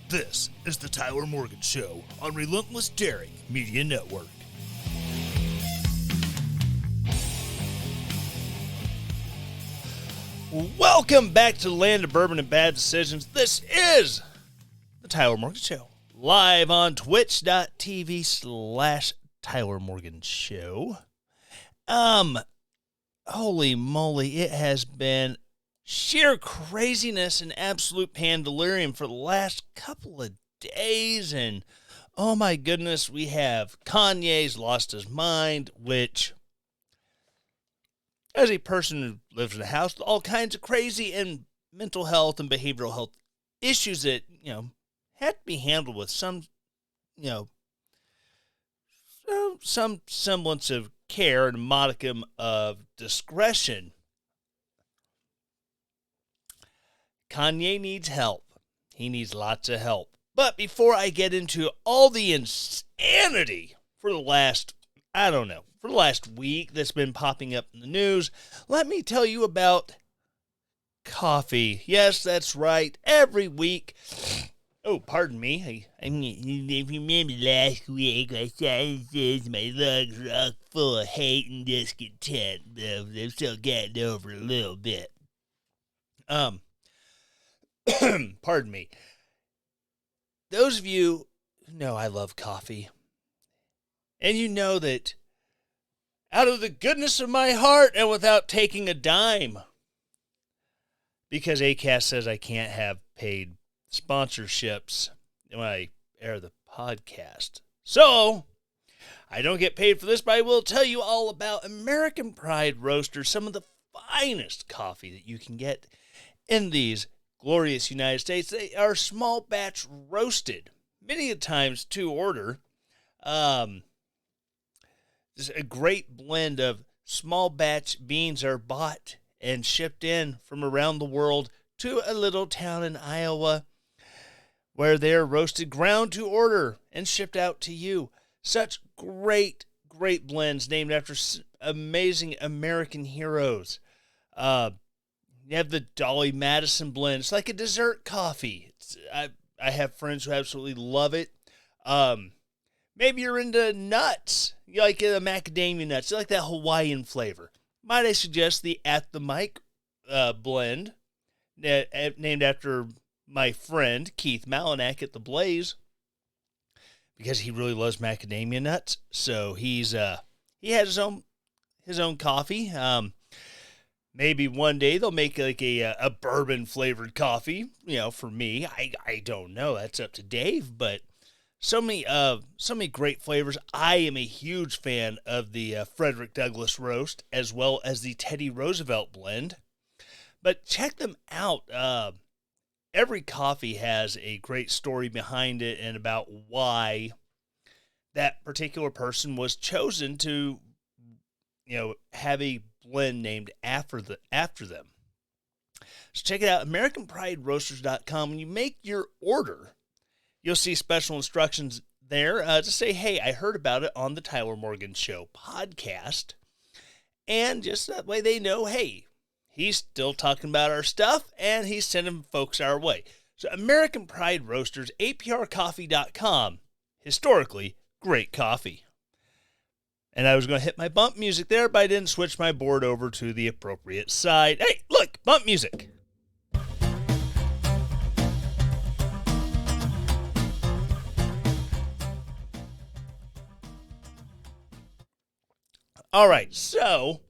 This is the Tyler Morgan Show on Relentless Daring Media Network. Welcome back to the land of bourbon and bad decisions. This is the Tyler Morgan Show, live on twitch.tv/Tyler Morgan Show. Holy moly, it has been sheer craziness and absolute pandemonium for the last couple of days, and oh my goodness, we have Kanye's lost his mind, which, as a person who lives in a house with all kinds of crazy and mental health and behavioral health issues that, had to be handled with some semblance of care and a modicum of discretion. Kanye needs help. He needs lots of help. But before I get into all the insanity for the last week that's been popping up in the news, let me tell you about coffee. Yes, that's right. Every week. Oh, pardon me. I if you remember last week, I said my lungs are full of hate and discontent. I'm still getting over a little bit. Pardon me. Those of you who know I love coffee, and you know that out of the goodness of my heart and without taking a dime, because Acast says I can't have paid sponsorships when I air the podcast. So, I don't get paid for this, but I will tell you all about American Pride Roasters, some of the finest coffee that you can get in these glorious United States. They are small batch roasted, many times to order. Just a great blend of small batch beans are bought and shipped in from around the world to a little town in Iowa, where they're roasted, ground to order, and shipped out to you. Such great blends named after amazing American heroes. You have the Dolly Madison blend. It's like a dessert coffee. I have friends who absolutely love it. Maybe you're into nuts. You like the macadamia nuts. You like that Hawaiian flavor. Might I suggest the At the Mic blend, named after my friend Keith Malinak at The Blaze, because he really loves macadamia nuts. So he has his own coffee. Maybe one day they'll make like a bourbon flavored coffee, for me. I don't know. That's up to Dave, but so many great flavors. I am a huge fan of the Frederick Douglass roast as well as the Teddy Roosevelt blend. But check them out. Every coffee has a great story behind it and about why that particular person was chosen to, have a blend named after them. So check it out, AmericanPrideRoasters.com. When you make your order, you'll see special instructions there to say, hey, I heard about it on the Tyler Morgan Show podcast. And just that way they know, hey, he's still talking about our stuff and he's sending folks our way. So American Pride Roasters, APRcoffee.com. Historically, great coffee. And I was going to hit my bump music there, but I didn't switch my board over to the appropriate side. Hey, look, bump music. All right, so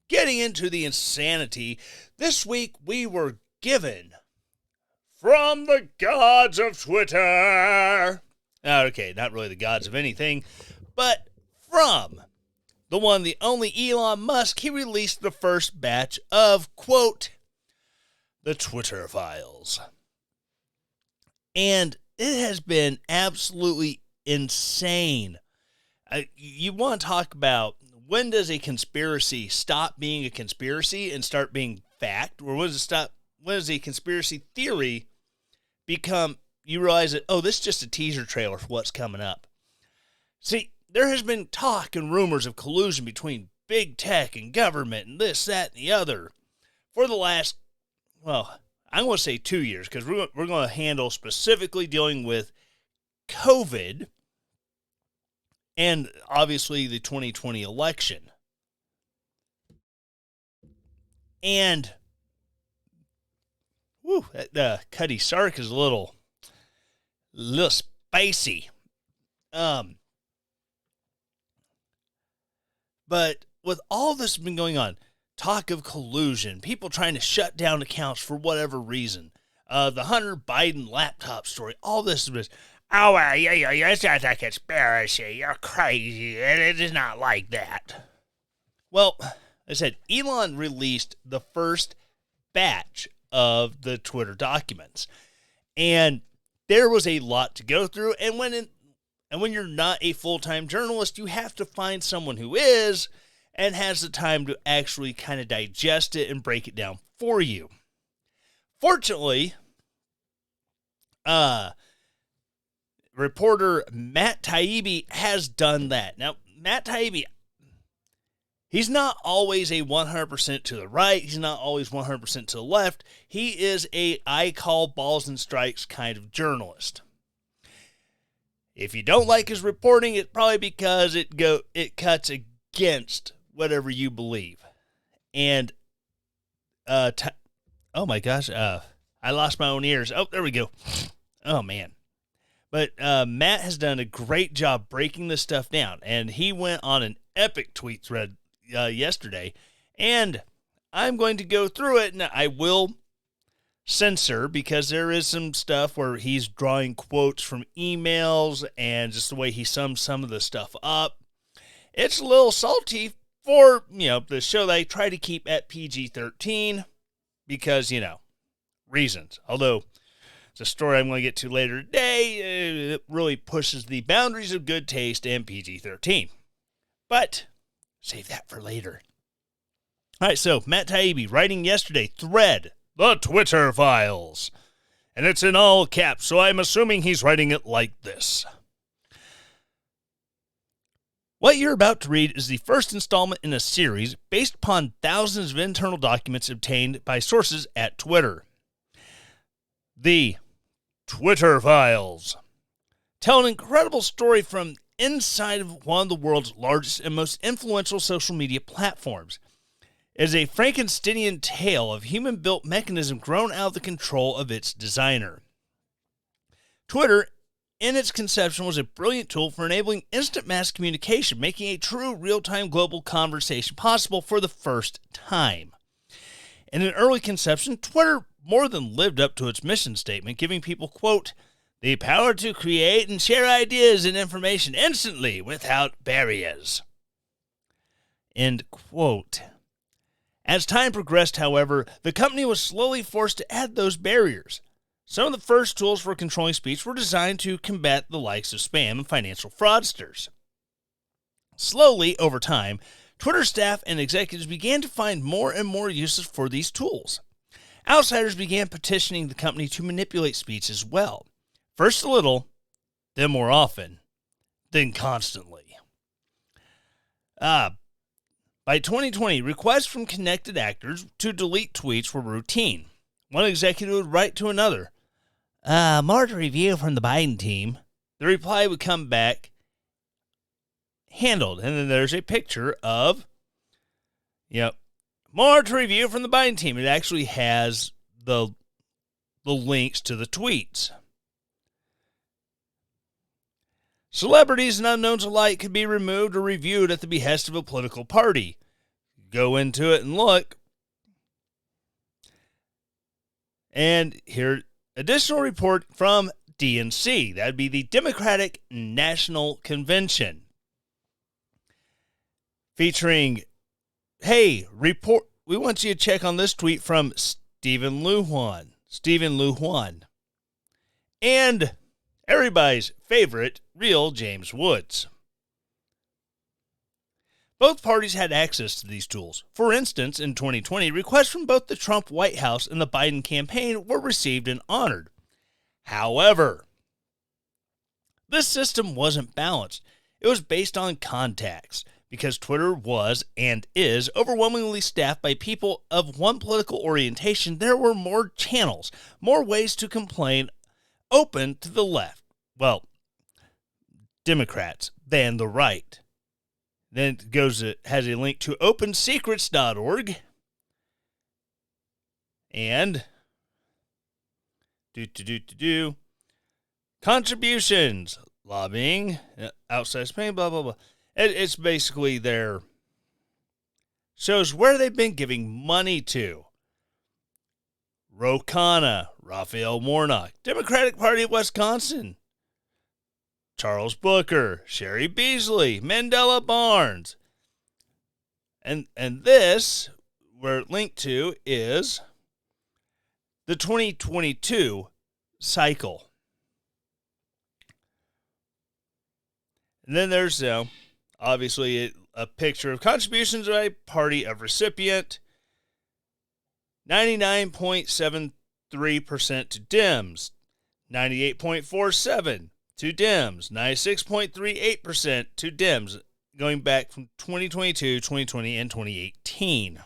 getting into the insanity, this week we were given from the gods of Twitter. Okay, not really the gods of anything, but from the one, the only Elon Musk. He released the first batch of, quote, the Twitter files. And it has been absolutely insane. You want to talk about when does a conspiracy stop being a conspiracy and start being fact? Or when does a conspiracy theory become, you realize that, oh, this is just a teaser trailer for what's coming up. See, there has been talk and rumors of collusion between big tech and government and this, that, and the other for the last, I'm going to say 2 years because we're going to handle specifically dealing with COVID and obviously the 2020 election. And Cuddy Sark is a little spicy. But with all this been going on, talk of collusion, people trying to shut down accounts for whatever reason, the Hunter Biden laptop story, all this is, it's not a conspiracy. You're crazy. It is not like that. Well, I said Elon released the first batch of the Twitter documents, and there was a lot to go through. And when you're not a full-time journalist, you have to find someone who is and has the time to actually kind of digest it and break it down for you. Fortunately, reporter Matt Taibbi has done that. Now, Matt Taibbi, he's not always a 100% to the right. He's not always 100% to the left. He is a I call balls and strikes kind of journalist. If you don't like his reporting, it's probably because it cuts against whatever you believe. And oh my gosh, I lost my own ears. Oh, there we go. Oh man. But Matt has done a great job breaking this stuff down, and he went on an epic tweet thread yesterday, and I'm going to go through it, and I will censor because there is some stuff where he's drawing quotes from emails and just the way he sums some of the stuff up. It's a little salty for, the show that I try to keep at PG-13 because, reasons. Although it's a story I'm going to get to later today. It really pushes the boundaries of good taste and PG-13. But save that for later. All right, so Matt Taibbi writing yesterday, thread, the Twitter files. And it's in all caps, so I'm assuming he's writing it like this. What you're about to read is the first installment in a series based upon thousands of internal documents obtained by sources at Twitter. The Twitter files tell an incredible story from inside of one of the world's largest and most influential social media platforms. It is a Frankensteinian tale of human-built mechanism grown out of the control of its designer. Twitter, in its conception, was a brilliant tool for enabling instant mass communication, making a true real-time global conversation possible for the first time. In an early conception, Twitter more than lived up to its mission statement, giving people, quote, the power to create and share ideas and information instantly without barriers. End quote. As time progressed, however, the company was slowly forced to add those barriers. Some of the first tools for controlling speech were designed to combat the likes of spam and financial fraudsters. Slowly, over time, Twitter staff and executives began to find more and more uses for these tools. Outsiders began petitioning the company to manipulate speech as well. First a little, then more often, then constantly. By 2020, requests from connected actors to delete tweets were routine. One executive would write to another, more to review from the Biden team. The reply would come back, handled. And then there's a picture of, more to review from the Biden team. It actually has the links to the tweets. Celebrities and unknowns alike could be removed or reviewed at the behest of a political party. Go into it and look. And here, additional report from DNC. That would be the Democratic National Convention. Featuring, hey, report. We want you to check on this tweet from Stephen Lujan. And everybody's favorite, real James Woods. Both parties had access to these tools. For instance, in 2020, requests from both the Trump White House and the Biden campaign were received and honored. However, this system wasn't balanced. It was based on contacts. because Twitter was and is overwhelmingly staffed by people of one political orientation, there were more channels, more ways to complain open to the left. Well, Democrats than the right. Then it has a link to opensecrets.org. And contributions, lobbying, outside Spain, blah, blah, blah. It's basically shows where they've been giving money to. Ro Khanna, Raphael Warnock, Democratic Party of Wisconsin, Charles Booker, Sherry Beasley, Mandela Barnes. And this, where it linked to, is the 2022 cycle. And then there's, obviously, a picture of contributions by party of recipient. 99.73% to Dems. 98.47% to Dems. 96.38% to Dems. Going back from 2022, 2020, and 2018.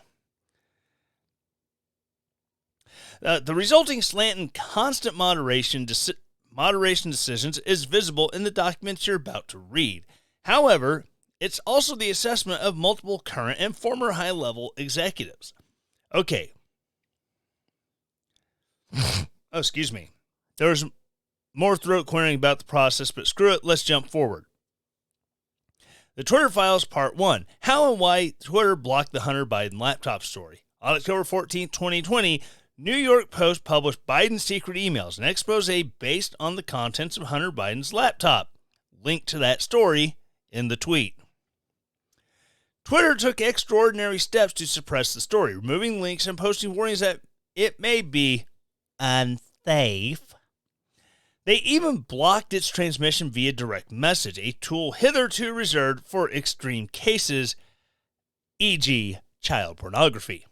The resulting slant in constant moderation decisions is visible in the documents you're about to read. However, it's also the assessment of multiple current and former high-level executives. Okay. Oh, excuse me. There's more throat clearing about the process, but screw it, let's jump forward. The Twitter Files Part 1. How and why Twitter blocked the Hunter Biden laptop story. On October 14, 2020, New York Post published Biden's secret emails, an expose based on the contents of Hunter Biden's laptop. Link to that story in the tweet. Twitter took extraordinary steps to suppress the story, removing links and posting warnings that it may be unsafe. They even blocked its transmission via direct message, a tool hitherto reserved for extreme cases, e.g., child pornography.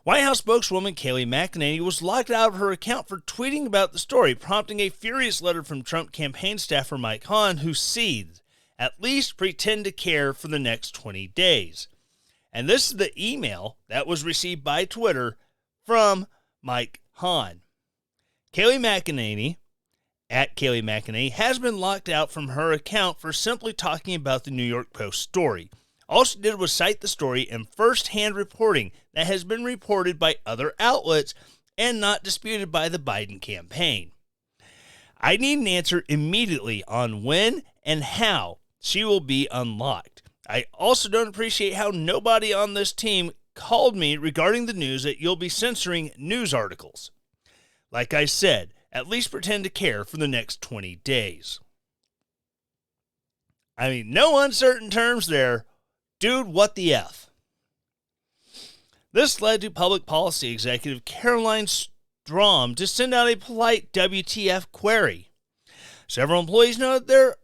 White House spokeswoman Kayleigh McEnany was locked out of her account for tweeting about the story, prompting a furious letter from Trump campaign staffer Mike Hahn, who seethed, "At least pretend to care for the next 20 days. And this is the email that was received by Twitter from Mike Hahn. Kayleigh McEnany, at Kayleigh McEnany, has been locked out from her account for simply talking about the New York Post story. All she did was cite the story in first-hand reporting that has been reported by other outlets and not disputed by the Biden campaign. I need an answer immediately on when and how she will be unlocked. I also don't appreciate how nobody on this team called me regarding the news that you'll be censoring news articles. Like I said, at least pretend to care for the next 20 days. I mean, no uncertain terms there. Dude, what the F? This led to public policy executive Caroline Strom to send out a polite WTF query. Several employees noted there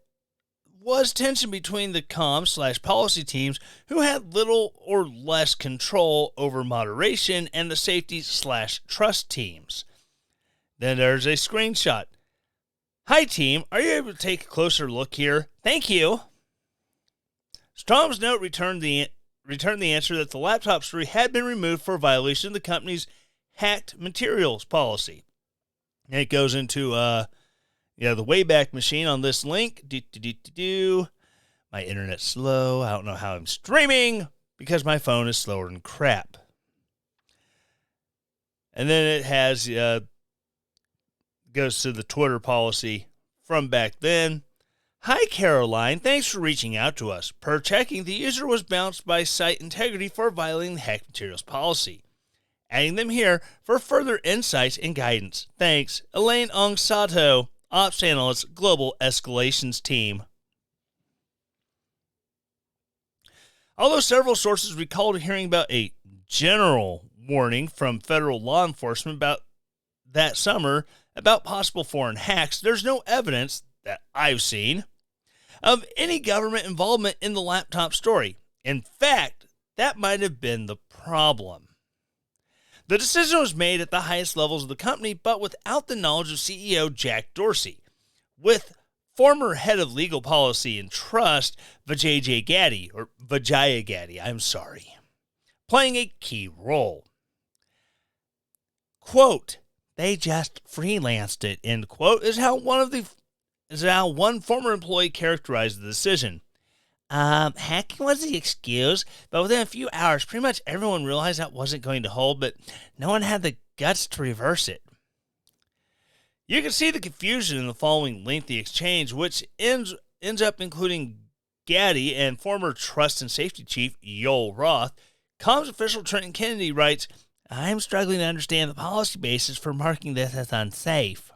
was tension between the comms/policy teams, who had little or less control over moderation, and the safety/trust teams. Then there's a screenshot. Hi team, are you able to take a closer look here? Thank you. Strom's note returned the answer that the laptop story had been removed for a violation of the company's hacked materials policy. And it goes into the Wayback Machine on this link. My internet's slow. I don't know how I'm streaming because my phone is slower than crap. And then it has goes to the Twitter policy from back then. Hi, Caroline. Thanks for reaching out to us. Per checking, the user was bounced by site integrity for violating the hacked materials policy. Adding them here for further insights and guidance. Thanks, Elaine Ong Sato, Ops Analyst, Global Escalations Team. Although several sources recalled hearing about a general warning from federal law enforcement about that summer about possible foreign hacks, there's no evidence that I've seen of any government involvement in the laptop story. In fact, that might have been the problem. The decision was made at the highest levels of the company, but without the knowledge of CEO Jack Dorsey, with former head of legal policy and trust, Vijaya Gadde, playing a key role. Quote, "They just freelanced it," end quote, is how one former employee characterized the decision. Hacking was the excuse, but within a few hours, pretty much everyone realized that wasn't going to hold, but no one had the guts to reverse it. You can see the confusion in the following lengthy exchange, which ends up including Gadde and former Trust and Safety Chief Yoel Roth. Comms official Trenton Kennedy writes, "I'm struggling to understand the policy basis for marking this as unsafe."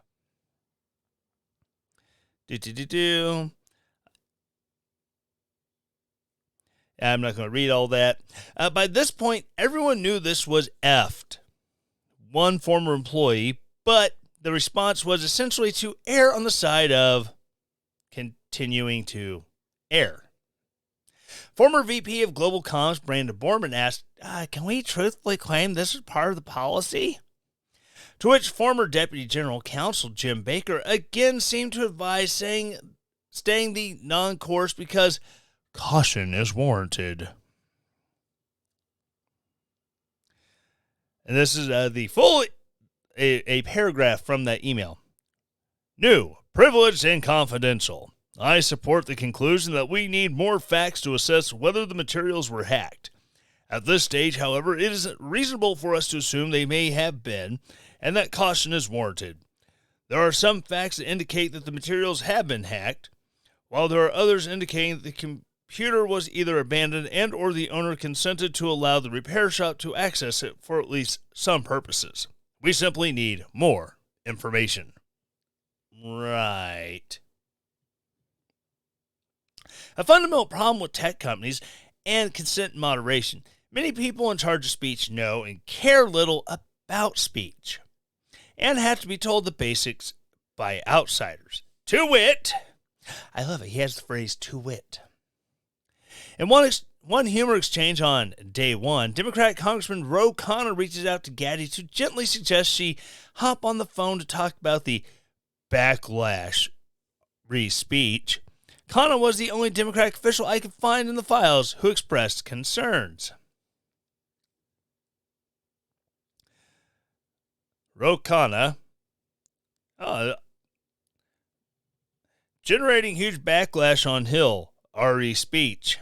I'm not going to read all that. By this point, everyone knew this was effed. One former employee, but the response was essentially to err on the side of continuing to err. Former VP of Global Comms Brandon Borman asked, "Can we truthfully claim this is part of the policy?" To which former Deputy General Counsel Jim Baker again seemed to advise staying the non-course because caution is warranted. And this is the full a paragraph from that email. "New, privileged, and confidential. I support the conclusion that we need more facts to assess whether the materials were hacked. At this stage, however, it is reasonable for us to assume they may have been, and that caution is warranted. There are some facts that indicate that the materials have been hacked, while there are others indicating that the computer was either abandoned and or the owner consented to allow the repair shop to access it for at least some purposes. We simply need more information." Right. A fundamental problem with tech companies and consent and moderation. Many people in charge of speech know and care little about speech and have to be told the basics by outsiders. To wit, I love it. He has the phrase "to wit." In one humor exchange on day one, Democratic Congressman Ro Khanna reaches out to Gadde to gently suggest she hop on the phone to talk about the backlash re-speech. Khanna was the only Democratic official I could find in the files who expressed concerns. Ro Khanna, generating huge backlash on Hill, RE speech.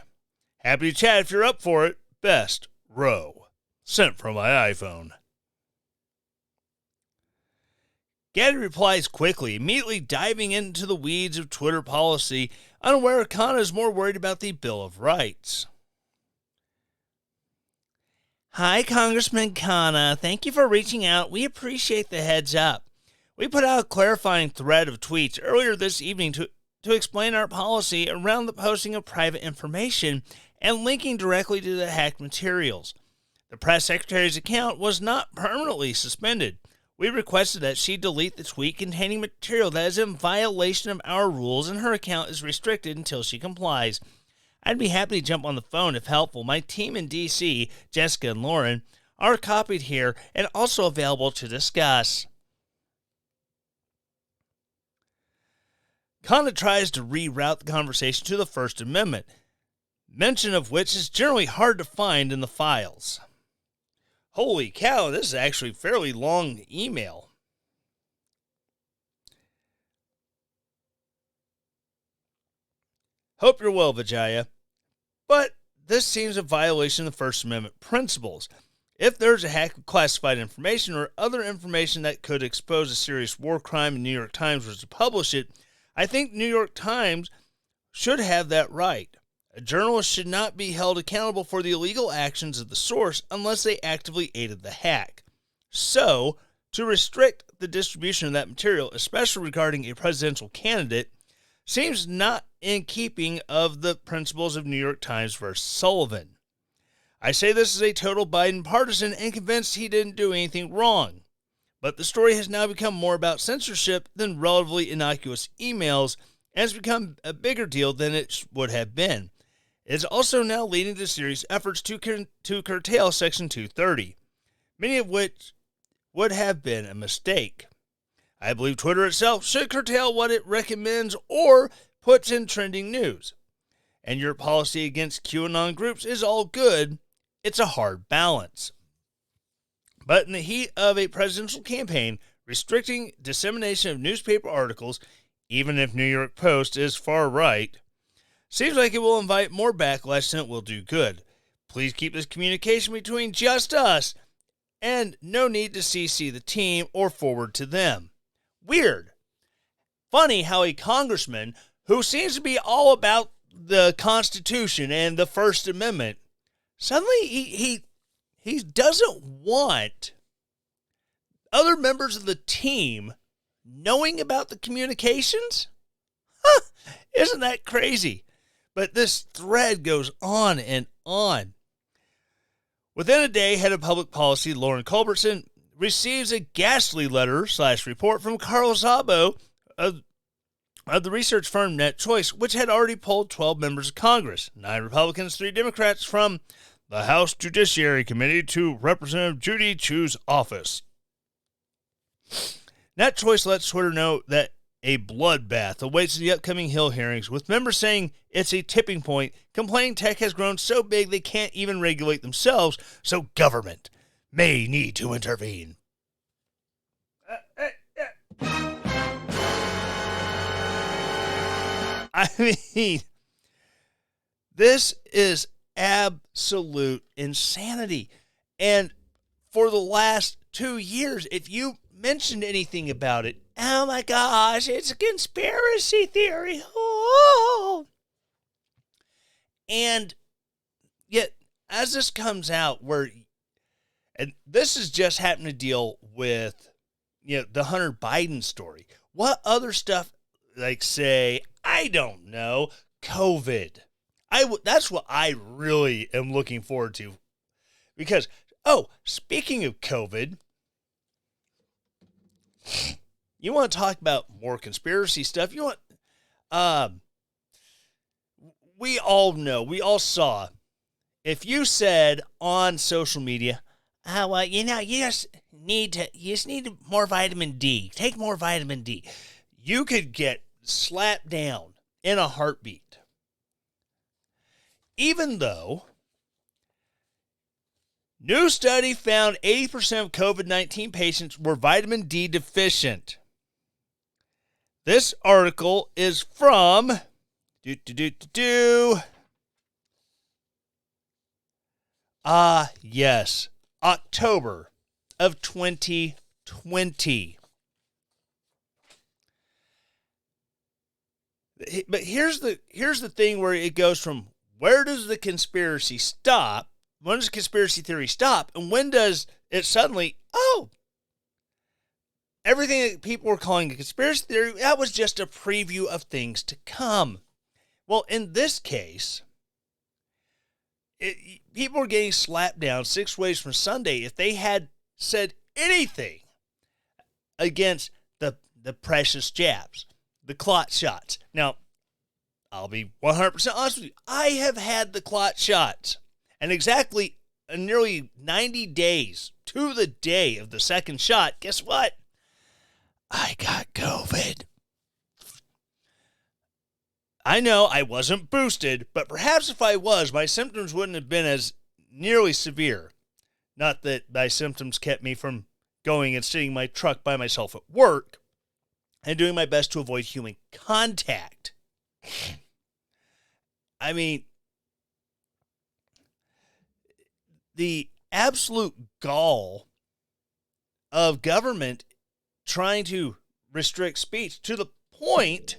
Happy to chat if you're up for it. Best, Ro. Sent from my iPhone. Gadde replies quickly, immediately diving into the weeds of Twitter policy, unaware Khanna is more worried about the Bill of Rights. "Hi, Congressman Khanna. Thank you for reaching out. We appreciate the heads up. We put out a clarifying thread of tweets earlier this evening to explain our policy around the posting of private information and linking directly to the hacked materials. The press secretary's account was not permanently suspended. We requested that she delete the tweet containing material that is in violation of our rules, and her account is restricted until she complies. I'd be happy to jump on the phone if helpful. My team in D.C., Jessica and Lauren, are copied here and also available to discuss." Khanna tries to reroute the conversation to the First Amendment, mention of which is generally hard to find in the files. Holy cow, this is actually a fairly long email. "Hope you're well, Vijaya. But this seems a violation of the First Amendment principles. If there's a hack of classified information or other information that could expose a serious war crime and New York Times was to publish it, I think New York Times should have that right. A journalist should not be held accountable for the illegal actions of the source unless they actively aided the hack. So, to restrict the distribution of that material, especially regarding a presidential candidate, seems not in keeping of the principles of New York Times versus Sullivan. I say this as a total Biden partisan and convinced he didn't do anything wrong. But the story has now become more about censorship than relatively innocuous emails, and has become a bigger deal than it would have been. It is also now leading to serious efforts to curtail Section 230, many of which would have been a mistake. I believe Twitter itself should curtail what it recommends or puts in trending news. And your policy against QAnon groups is all good. It's a hard balance. But in the heat of a presidential campaign, restricting dissemination of newspaper articles, even if New York Post is far right, seems like it will invite more backlash than it will do good. Please keep this communication between just us, and no need to CC the team or forward to them. Weird. Funny how a congressman who seems to be all about the Constitution and the First Amendment, suddenly he doesn't want other members of the team knowing about the communications? Huh, isn't that crazy? But this thread goes on and on. Within a day, head of public policy Lauren Culbertson receives a ghastly letter/report from Carl Szabo of the research firm Net Choice, which had already polled 12 members of Congress, 9 Republicans, 3 Democrats, from the House Judiciary Committee to Representative Judy Chu's office. Net Choice lets Twitter know that a bloodbath awaits in the upcoming Hill hearings, with members saying it's a tipping point, complaining tech has grown so big they can't even regulate themselves, so government may need to intervene. I mean, this is absolute insanity. And for the last 2 years, if you mentioned anything about it, oh my gosh, it's a conspiracy theory. Oh. And yet, as this comes out, and this is just happened to deal with, the Hunter Biden story. What other stuff, like, say, I don't know, COVID. That's what I really am looking forward to. Because, speaking of COVID, you want to talk about more conspiracy stuff? We all know, we all saw, if you said on social media, you just need more vitamin D. Take more vitamin D. You could get slapped down in a heartbeat. Even though new study found 80% of COVID-19 patients were vitamin D deficient. This article is from yes, October of 2020. But here's the thing where it goes from, where does the conspiracy stop? When does conspiracy theory stop? And when does it suddenly, everything that people were calling a conspiracy theory, that was just a preview of things to come. Well, in this case, people were getting slapped down 6 ways from Sunday if they had said anything against the precious jabs, the clot shots. Now, I'll be 100% honest with you. I have had the clot shots. And exactly nearly 90 days to the day of the second shot, guess what? I got COVID. I know I wasn't boosted, but perhaps if I was, my symptoms wouldn't have been as nearly severe. Not that my symptoms kept me from going and sitting in my truck by myself at work and doing my best to avoid human contact. I mean, the absolute gall of government trying to restrict speech to the point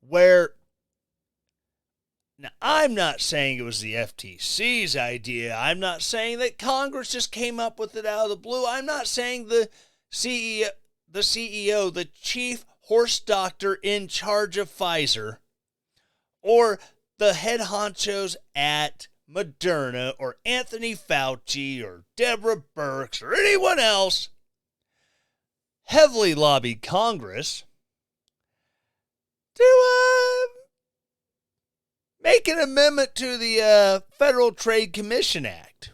where, now I'm not saying it was the FTC's idea. I'm not saying that Congress just came up with it out of the blue. I'm not saying the CEO, the chief horse doctor in charge of Pfizer, or the head honchos at Moderna, or Anthony Fauci, or Deborah Birx, or anyone else heavily lobbied Congress to make an amendment to the Federal Trade Commission Act,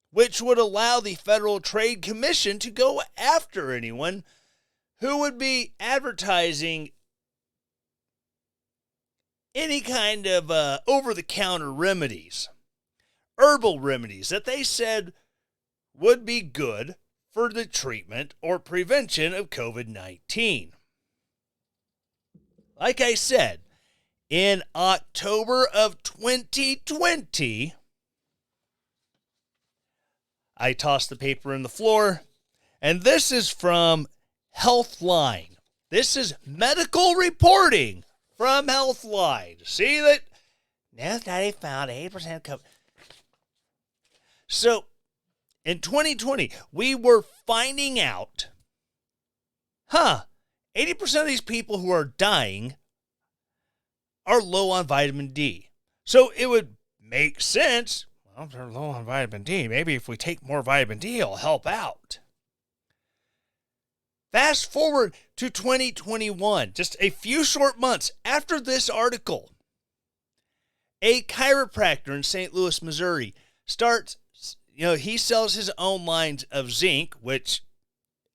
which would allow the Federal Trade Commission to go after anyone who would be advertising any kind of over-the-counter remedies, herbal remedies that they said would be good for the treatment or prevention of COVID-19. Like I said, in October of 2020, I tossed the paper in the floor, and this is from Healthline. This is medical reporting from Healthline. See that? Now study found 80% COVID. So, in 2020, we were finding out, 80% of these people who are dying are low on vitamin D. So it would make sense, well, if they're low on vitamin D, maybe if we take more vitamin D, it'll help out. Fast forward to 2021, just a few short months after this article, a chiropractor in St. Louis, Missouri starts, he sells his own lines of zinc, which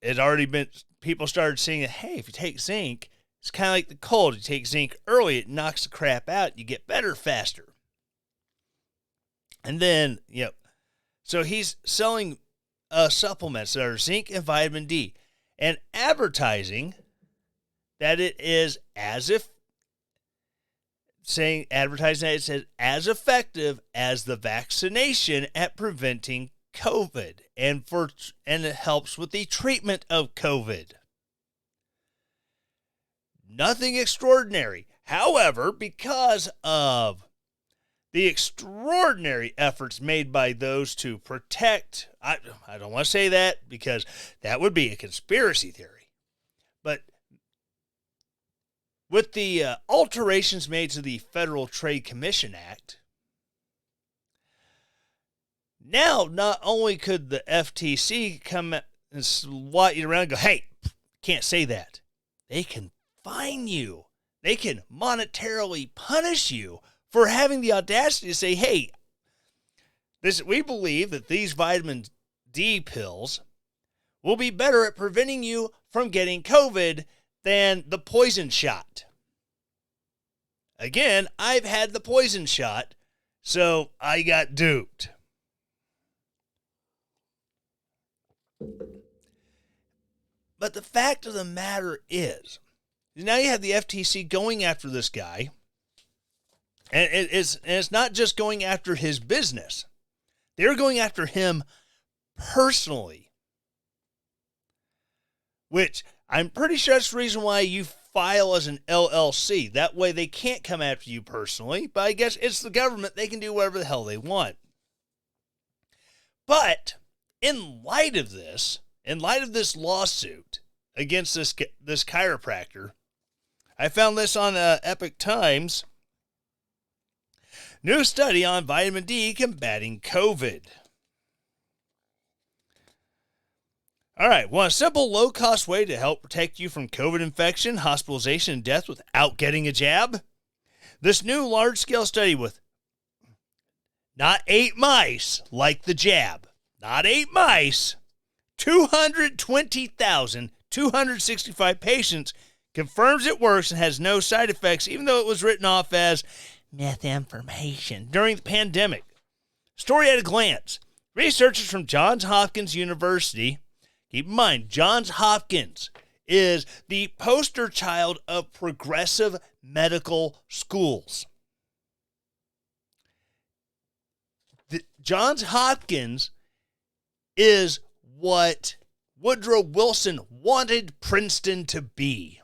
had already been, people started saying that, hey, if you take zinc, it's kind of like the cold. You take zinc early, it knocks the crap out, you get better faster. And then, so he's selling supplements that are zinc and vitamin D and advertising that it is advertising that it says as effective as the vaccination at preventing COVID and it helps with the treatment of COVID. Nothing extraordinary. However, because of the extraordinary efforts made by those to protect, I don't want to say that because that would be a conspiracy theory, but with the alterations made to the Federal Trade Commission Act, now not only could the FTC come and swat you around and go, hey, can't say that. They can fine you. They can monetarily punish you for having the audacity to say, hey, we believe that these vitamin D pills will be better at preventing you from getting COVID than the poison shot. Again, I've had the poison shot, so I got duped. But the fact of the matter is, now you have the FTC going after this guy, and it's not just going after his business. They're going after him personally, which I'm pretty sure that's the reason why you file as an LLC. That way they can't come after you personally, but I guess it's the government. They can do whatever the hell they want. But in light of this lawsuit against this chiropractor, I found this on Epic Times. New study on vitamin D combating COVID. All right, want a simple, low-cost way to help protect you from COVID infection, hospitalization, and death without getting a jab? This new large-scale study with not 8 mice like the jab, not 8 mice, 220,265 patients confirms it works and has no side effects, even though it was written off as methamphetamine during the pandemic. Story at a glance. Researchers from Johns Hopkins University, keep in mind, Johns Hopkins is the poster child of progressive medical schools. Johns Hopkins is what Woodrow Wilson wanted Princeton to be.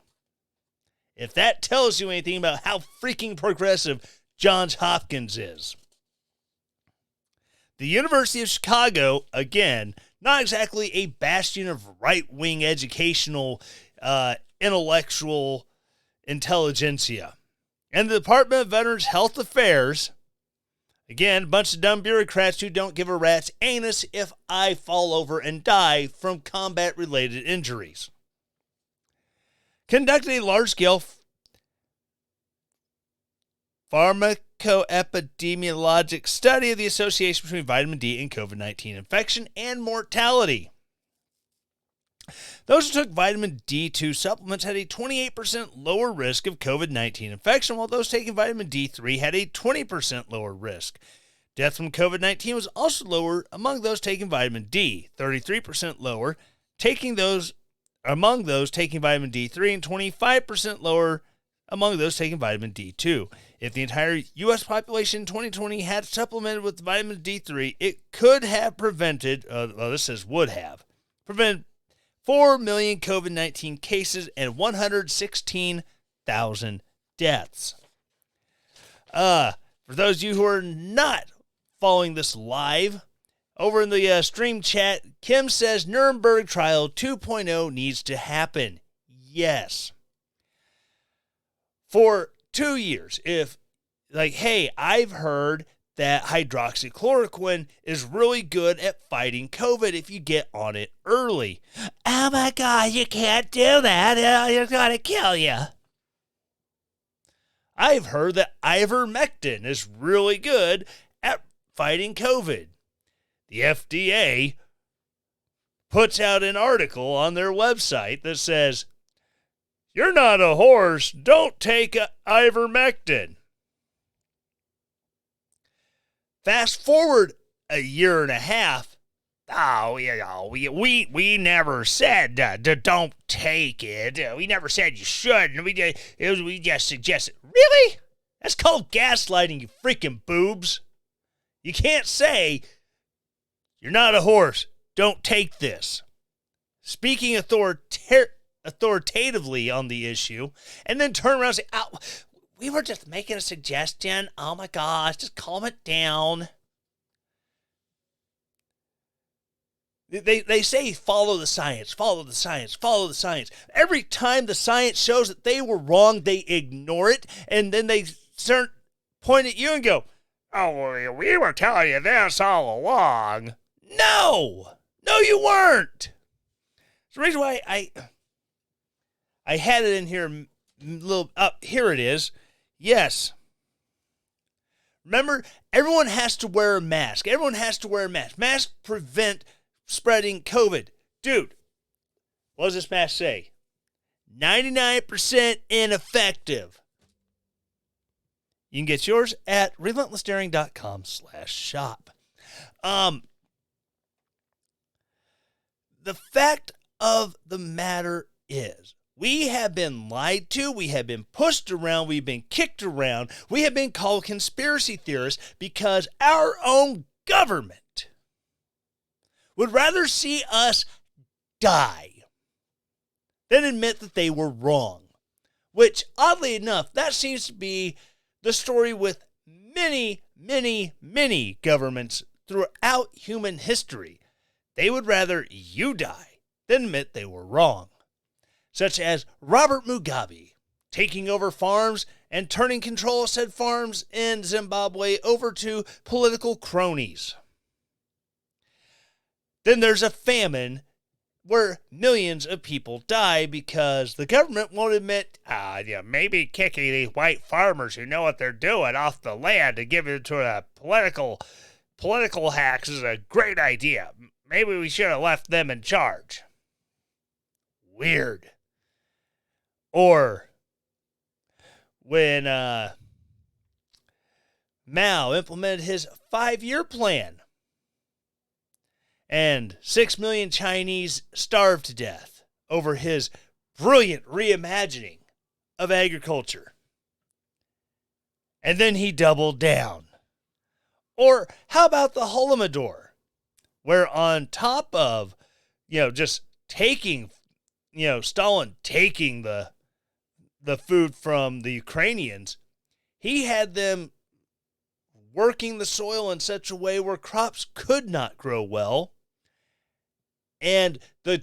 If that tells you anything about how freaking progressive Johns Hopkins is. The University of Chicago, again, not exactly a bastion of right-wing educational, intellectual intelligentsia. And the Department of Veterans Health Affairs, again, a bunch of dumb bureaucrats who don't give a rat's anus if I fall over and die from combat-related injuries, conducted a large-scale pharmacoepidemiologic study of the association between vitamin D and COVID-19 infection and mortality. Those who took vitamin D2 supplements had a 28% lower risk of COVID-19 infection, while those taking vitamin D3 had a 20% lower risk. Death from COVID-19 was also lower among those taking vitamin D, 33% lower among those taking vitamin D3 and 25% lower among those taking vitamin D2. If the entire U.S. population in 2020 had supplemented with vitamin D3, it could have prevented, this says would have, prevented 4 million COVID-19 cases and 116,000 deaths. For those of you who are not following this live, over in the stream chat, Kim says Nuremberg Trial 2.0 needs to happen. Yes. For 2 years, hey, I've heard that hydroxychloroquine is really good at fighting COVID if you get on it early. Oh my God, you can't do that. It's going to kill you. I've heard that ivermectin is really good at fighting COVID. The FDA puts out an article on their website that says, "You're not a horse, don't take ivermectin." Fast forward a year and a half. Oh, we never said don't take it. We never said you shouldn't. We just suggested. Really? That's called gaslighting, you freaking boobs. You can't say, "You're not a horse, don't take this." Speaking authoritatively on the issue, and then turn around and say, "Oh, we were just making a suggestion. Oh my gosh, just calm it down." They say follow the science, follow the science, follow the science. Every time the science shows that they were wrong, they ignore it, and then they start pointing at you and go, "Oh, we were telling you this all along." No, you weren't. It's the reason why I had it in here here it is. Yes. Remember, everyone has to wear a mask. Everyone has to wear a mask. Masks prevent spreading COVID. Dude, what does this mask say? 99% ineffective. You can get yours at relentlessdaring.com/shop. The fact of the matter is, we have been lied to, we have been pushed around, we've been kicked around, we have been called conspiracy theorists because our own government would rather see us die than admit that they were wrong. Which, oddly enough, that seems to be the story with many, many, many governments throughout human history. They would rather you die than admit they were wrong. Such as Robert Mugabe taking over farms and turning control of said farms in Zimbabwe over to political cronies. Then there's a famine where millions of people die because the government won't admit, maybe kicking these white farmers who know what they're doing off the land to give it to a political hacks is a great idea. Maybe we should have left them in charge. Weird. Or when Mao implemented his 5-year plan and 6 million Chinese starved to death over his brilliant reimagining of agriculture. And then he doubled down. Or how about the Holodomor, where on top of, just taking, Stalin taking the food from the Ukrainians, he had them working the soil in such a way where crops could not grow well, and the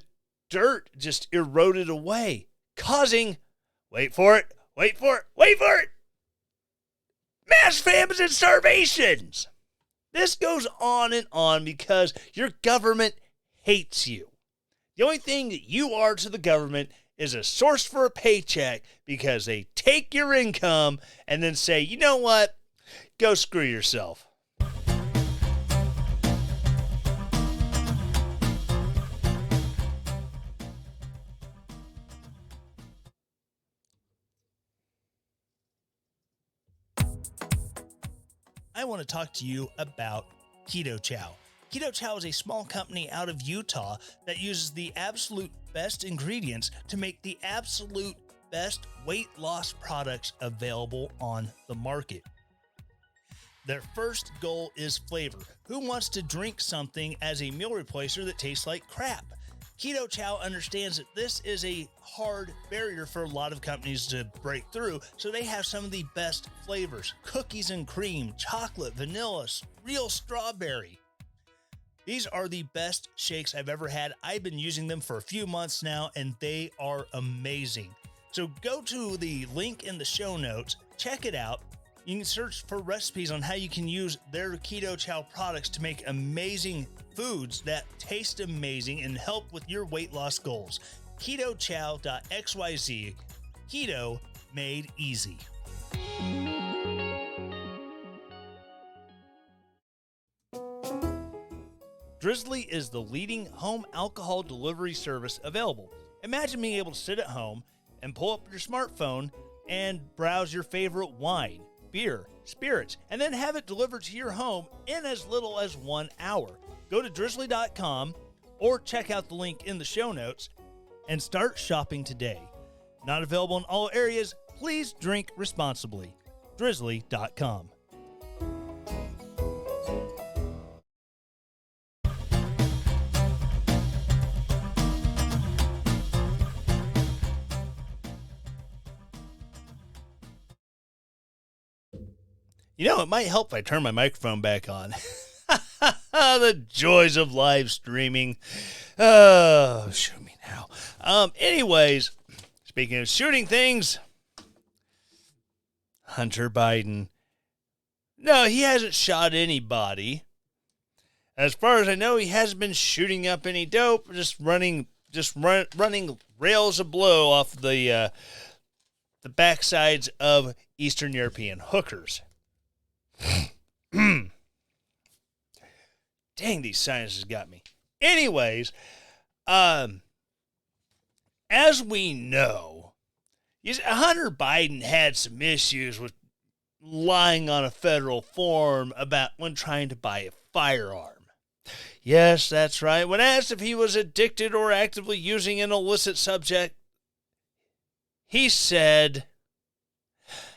dirt just eroded away, causing, wait for it, mass famines and starvations. This goes on and on because your government hates you. The only thing that you are to the government is a source for a paycheck because they take your income and then say, "You know what? Go screw yourself." I want to talk to you about Keto Chow. Keto Chow is a small company out of Utah that uses the absolute best ingredients to make the absolute best weight loss products available on the market. Their first goal is flavor. Who wants to drink something as a meal replacer that tastes like crap? Keto Chow understands that this is a hard barrier for a lot of companies to break through, so they have some of the best flavors: cookies and cream, chocolate, vanilla, real strawberry. These are the best shakes I've ever had. I've been using them for a few months now, and they are amazing. So go to the link in the show notes, check it out. You can search for recipes on how you can use their Keto Chow products to make amazing foods that taste amazing and help with your weight loss goals. KetoChow.xyz. Keto made easy. Drizzly is the leading home alcohol delivery service available. Imagine being able to sit at home and pull up your smartphone and browse your favorite wine, beer, spirits, and then have it delivered to your home in as little as 1 hour. Go to drizzly.com or check out the link in the show notes and start shopping today. Not available in all areas. Please drink responsibly. Drizzly.com. You know, it might help if I turn my microphone back on. The joys of live streaming. Oh, shoot me now. Anyways, speaking of shooting things, Hunter Biden. No, he hasn't shot anybody. As far as I know, he hasn't been shooting up any dope, just running rails of blow off the backsides of Eastern European hookers. Dang, these sinuses got me. Anyways, as we know, Hunter Biden had some issues with lying on a federal form about when trying to buy a firearm. Yes, that's right. When asked if he was addicted or actively using an illicit subject, he said,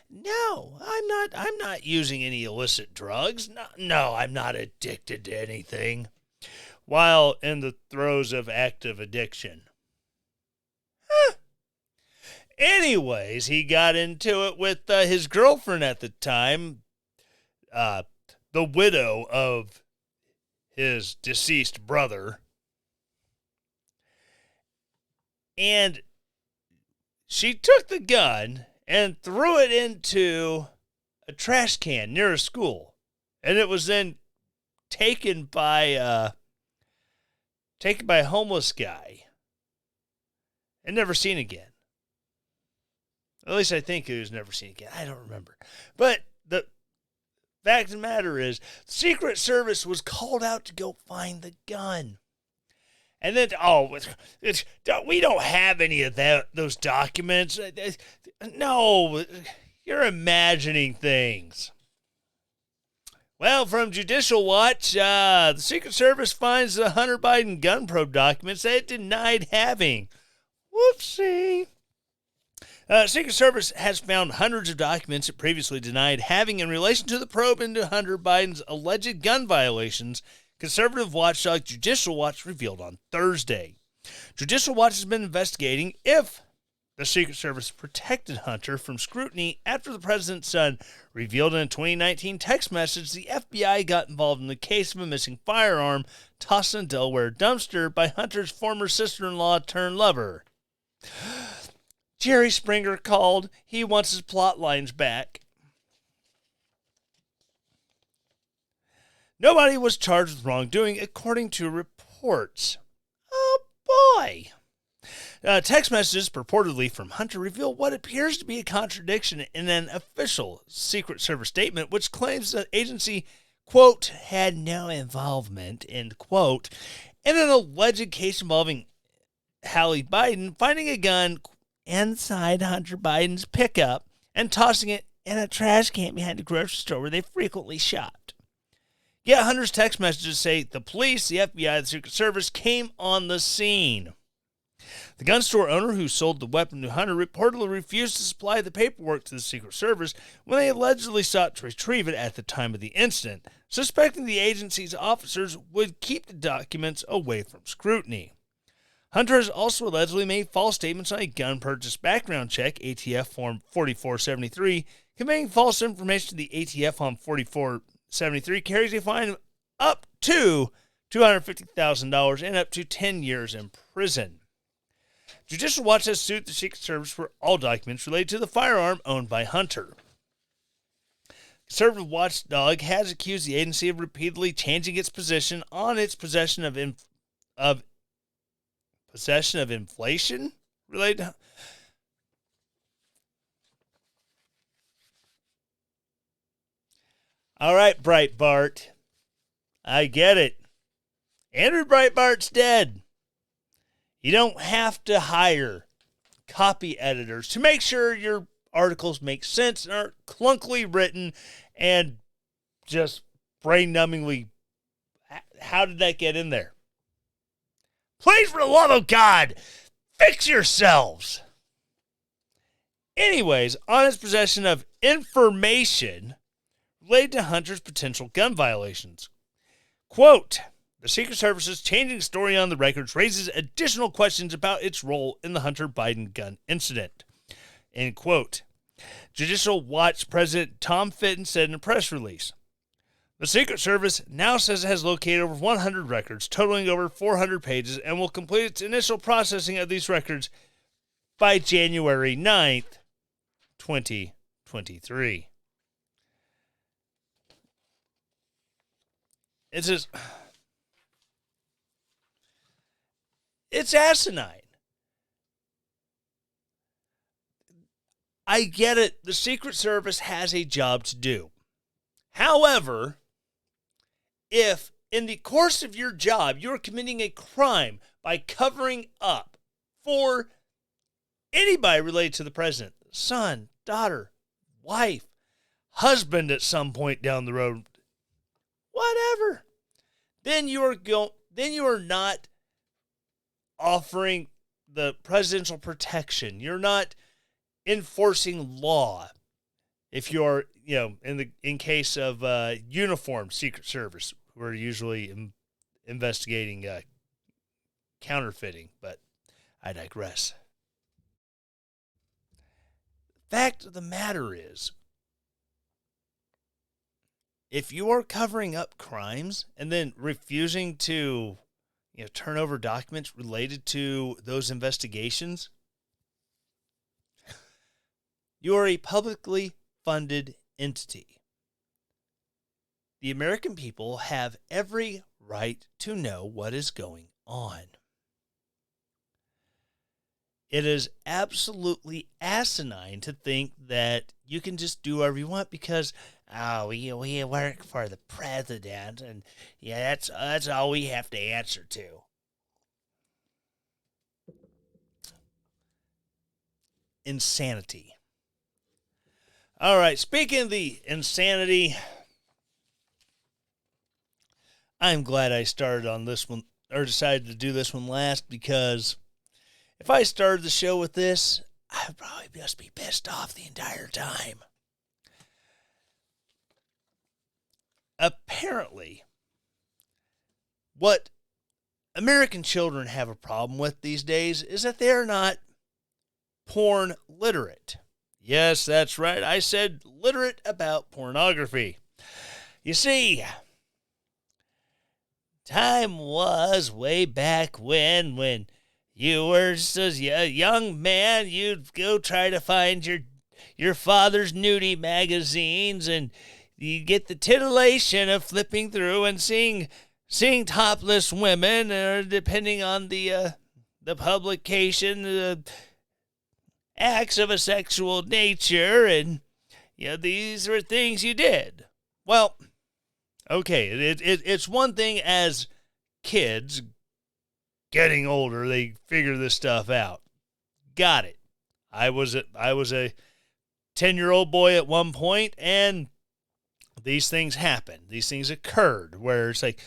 "No, I'm not using any illicit drugs. No, I'm not addicted to anything," while in the throes of active addiction. Anyways, he got into it with his girlfriend at the time, the widow of his deceased brother. And she took the gun and threw it into a trash can near a school. And it was then taken by a homeless guy and never seen again. At least I think it was never seen again. I don't remember. But the fact of the matter is, the Secret Service was called out to go find the gun. And then, we don't have any of those documents. No, you're imagining things. Well, from Judicial Watch, the Secret Service finds the Hunter Biden gun probe documents that it denied having. Whoopsie. Secret Service has found hundreds of documents it previously denied having in relation to the probe into Hunter Biden's alleged gun violations, conservative watchdog Judicial Watch revealed on Thursday. Judicial Watch has been investigating if the Secret Service protected Hunter from scrutiny after the president's son revealed in a 2019 text message the FBI got involved in the case of a missing firearm tossed in a Delaware dumpster by Hunter's former sister-in-law turned lover. Jerry Springer called. He wants his plot lines back. Nobody was charged with wrongdoing, according to reports. Oh, boy. Text messages purportedly from Hunter reveal what appears to be a contradiction in an official Secret Service statement, which claims the agency, quote, had no involvement, end quote, in an alleged case involving Hallie Biden finding a gun inside Hunter Biden's pickup and tossing it and a trash can behind the grocery store where they frequently shopped. Yet Hunter's text messages say the police, the FBI, the Secret Service came on the scene. The gun store owner who sold the weapon to Hunter reportedly refused to supply the paperwork to the Secret Service when they allegedly sought to retrieve it at the time of the incident, suspecting the agency's officers would keep the documents away from scrutiny. Hunter has also allegedly made false statements on a gun purchase background check, ATF Form 4473, conveying false information to the ATF Form 4473 carries a fine up to $250,000 and up to 10 years in prison. Judicial Watch has sued the Secret Service for all documents related to the firearm owned by Hunter. Conservative watchdog has accused the agency of repeatedly changing its position on its possession of inflation related to... All right, Breitbart. I get it. Andrew Breitbart's dead. You don't have to hire copy editors to make sure your articles make sense and aren't clunkily written and just brain-numbingly... How did that get in there? Please, for the love of God, fix yourselves. Anyways, on his possession of information related to Hunter's potential gun violations. Quote, the Secret Service's changing story on the records raises additional questions about its role in the Hunter Biden gun incident. End quote. Judicial Watch President Tom Fitton said in a press release, the Secret Service now says it has located over 100 records, totaling over 400 pages, and will complete its initial processing of these records by January 9th, 2023. It's asinine. I get it. The Secret Service has a job to do. However, if in the course of your job you're committing a crime by covering up for anybody related to the president, son, daughter, wife, husband at some point down the road, whatever, then you are not offering the presidential protection. You're not enforcing law. If you're, in case of uniformed Secret Service, who are usually investigating counterfeiting, but I digress. Fact of the matter is, if you are covering up crimes and then refusing to, turn over documents related to those investigations, you are a publicly funded entity. The American people have every right to know what is going on. It is absolutely asinine to think that you can just do whatever you want because, we work for the president, and that's all we have to answer to. Insanity. All right, speaking of the insanity, I'm glad I started on this one, or decided to do this one last, because if I started the show with this, I would probably just be pissed off the entire time. Apparently, what American children have a problem with these days is that they're not porn literate. Yes, that's right. I said literate about pornography. You see, time was way back when you were just a young man, you'd go try to find your father's nudie magazines, and you get the titillation of flipping through and seeing topless women, or depending on the publication, acts of a sexual nature, and these were things you did. Well, okay, it's one thing as kids getting older, they figure this stuff out. Got it. I was a 10-year-old boy at one point, and these things happened. These things occurred where it's like,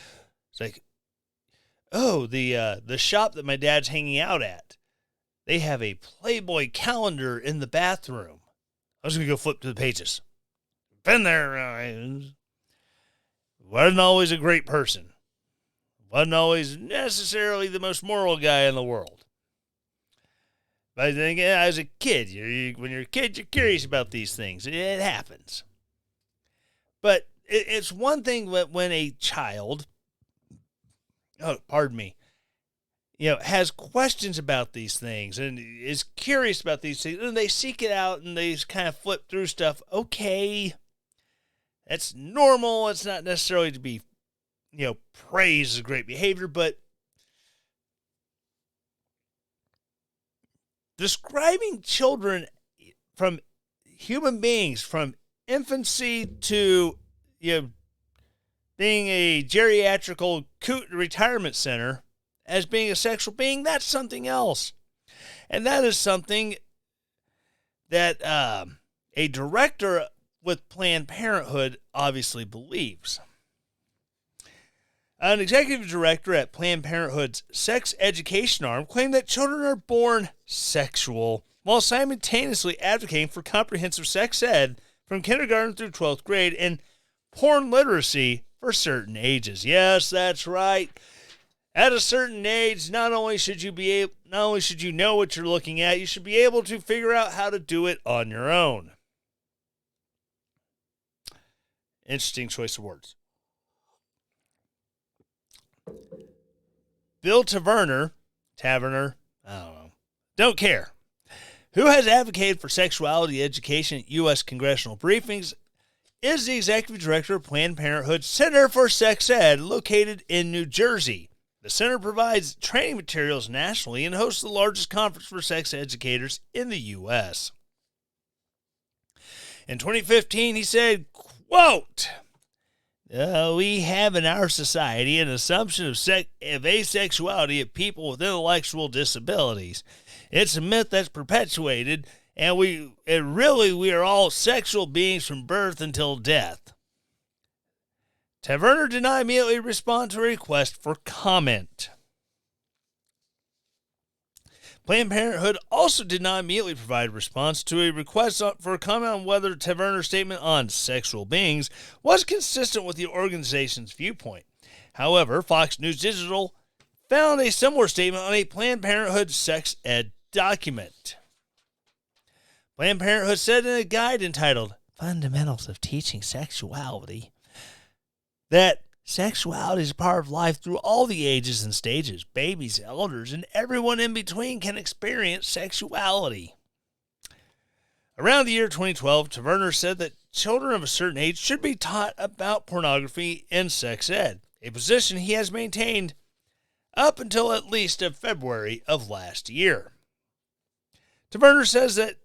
oh, the shop that my dad's hanging out at, they have a Playboy calendar in the bathroom. I was going to go flip to the pages. Been there. Wasn't always a great person. Wasn't always necessarily the most moral guy in the world. But I think as a kid, when you're a kid, you're curious about these things. It happens. But it's one thing when a child, has questions about these things and is curious about these things, and they seek it out and they kind of flip through stuff. Okay, that's normal. It's not necessarily to be, praised as great behavior, but describing children from human beings from infancy to, being a geriatrical retirement center as being a sexual being, that's something else. And that is something that a director with Planned Parenthood obviously believes. An executive director at Planned Parenthood's sex education arm claimed that children are born sexual while simultaneously advocating for comprehensive sex ed from kindergarten through 12th grade and porn literacy for certain ages. Yes, that's right. At a certain age, not only should you know what you're looking at, you should be able to figure out how to do it on your own. Interesting choice of words. Bill Taverner, I don't know, don't care, who has advocated for sexuality education at U.S. congressional briefings, is the executive director of Planned Parenthood's Center for Sex Ed, located in New Jersey. The center provides training materials nationally and hosts the largest conference for sex educators in the U.S. In 2015, he said, quote, we have in our society an assumption of asexuality of people with intellectual disabilities. It's a myth that's perpetuated, and we are all sexual beings from birth until death. Taverner did not immediately respond to a request for comment. Planned Parenthood also did not immediately provide a response to a request for a comment on whether Taverner's statement on sexual beings was consistent with the organization's viewpoint. However, Fox News Digital found a similar statement on a Planned Parenthood sex ed document. Planned Parenthood said in a guide entitled Fundamentals of Teaching Sexuality that sexuality is a part of life through all the ages and stages. Babies, elders, and everyone in between can experience sexuality. Around the year 2012, Taverner said that children of a certain age should be taught about pornography in sex ed, a position he has maintained up until at least of February of last year. Taverner says that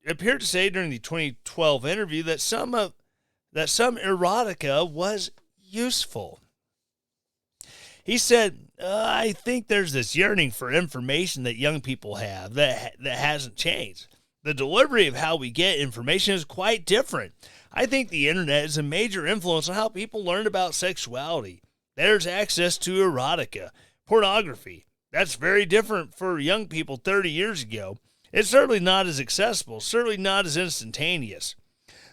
it appeared to say during the 2012 interview that some erotica was useful. He said, I think there's this yearning for information that young people have that hasn't changed. The delivery of how we get information is quite different. I think the internet is a major influence on how people learn about sexuality. There's access to erotica, pornography. That's very different for young people 30 years ago. It's certainly not as accessible, certainly not as instantaneous.